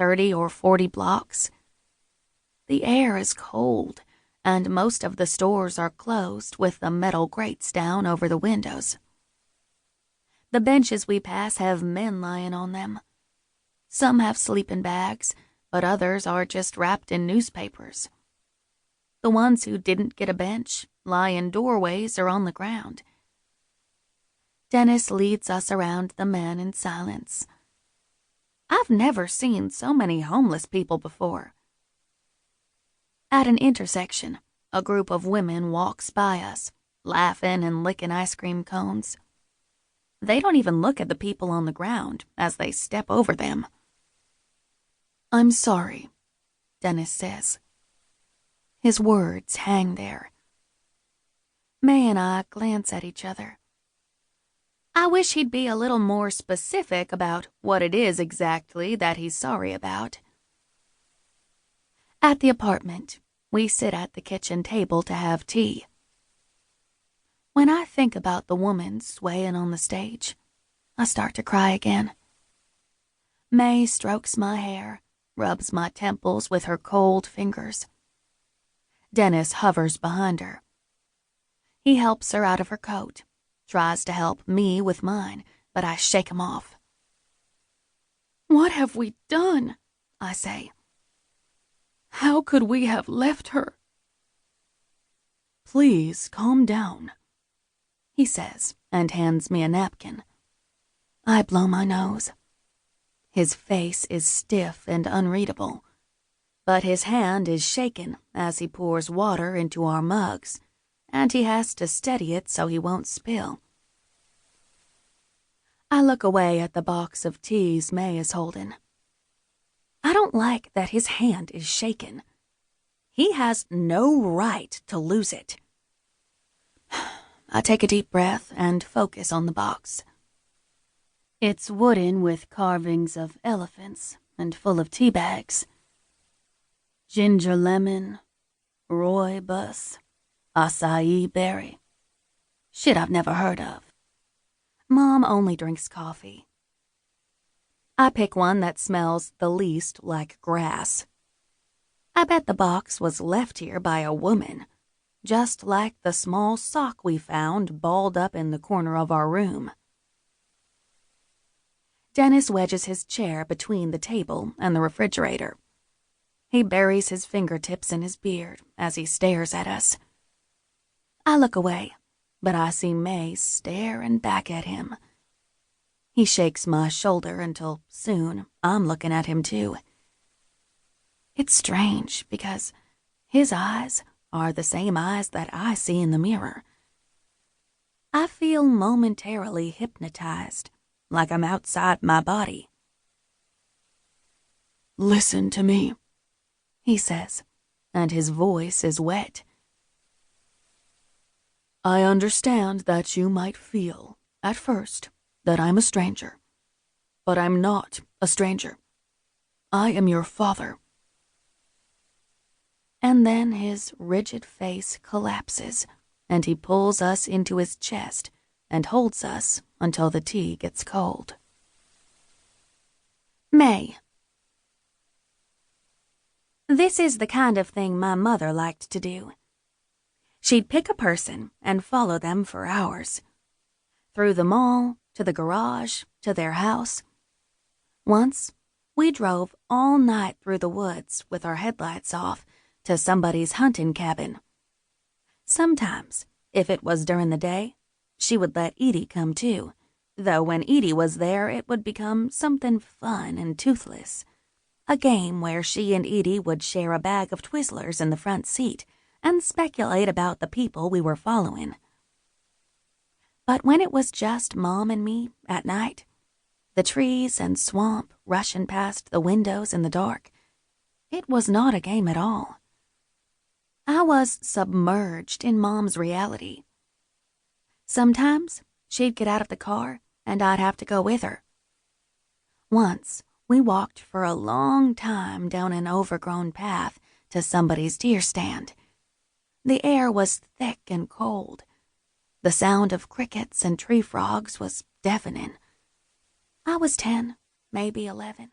30 or 40 blocks. The air is cold, and most of the stores are closed with the metal grates down over the windows. The benches we pass have men lying on them. Some have sleeping bags, but others are just wrapped in newspapers. The ones who didn't get a bench lie in doorways or on the ground. Dennis leads us around the men in silence. I've never seen so many homeless people before. At an intersection, a group of women walks by us, laughing and licking ice cream cones. They don't even look at the people on the ground as they step over them. "I'm sorry," Dennis says. His words hang there. Mae and I glance at each other. I wish he'd be a little more specific about what it is exactly that he's sorry about. At the apartment, we sit at the kitchen table to have tea. When I think about the woman swaying on the stage, I start to cry again. Mae strokes my hair, rubs my temples with her cold fingers. Dennis hovers behind her. He helps her out of her coat, tries to help me with mine, but I shake him off. "What have we done?" I say. "How could we have left her?" "Please calm down," he says, and hands me a napkin. I blow my nose. His face is stiff and unreadable, but his hand is shaken as he pours water into our mugs, and he has to steady it so he won't spill. I look away at the box of teas Mae is holding. I don't like that his hand is shaken. He has no right to lose it. I take a deep breath and focus on the box. It's wooden with carvings of elephants and full of tea bags. Ginger lemon, rooibos, acai berry. Shit I've never heard of. Mom only drinks coffee. I pick one that smells the least like grass. I bet the box was left here by a woman, just like the small sock we found balled up in the corner of our room. Dennis wedges his chair between the table and the refrigerator. He buries his fingertips in his beard as he stares at us. I look away, but I see Mae staring back at him. He shakes my shoulder until soon I'm looking at him too. It's strange because his eyes are the same eyes that I see in the mirror. I feel momentarily hypnotized, like I'm outside my body. "Listen to me," he says, and his voice is wet. "I understand that you might feel, at first, that I'm a stranger. But I'm not a stranger. I am your father." And then his rigid face collapses, and he pulls us into his chest and holds us until the tea gets cold. Mae. This is the kind of thing my mother liked to do. She'd pick a person and follow them for hours. Through the mall, to the garage, to their house. Once, we drove all night through the woods with our headlights off to somebody's hunting cabin. Sometimes, if it was during the day, she would let Edie come too, though when Edie was there it would become something fun and toothless. A game where she and Edie would share a bag of Twizzlers in the front seat and speculate about the people we were following. But when it was just Mom and me at night, the trees and swamp rushing past the windows in the dark, it was not a game at all. I was submerged in Mom's reality. Sometimes she'd get out of the car and I'd have to go with her. Once, we walked for a long time down an overgrown path to somebody's deer stand. The air was thick and cold. The sound of crickets and tree frogs was deafening. I was 10, maybe 11.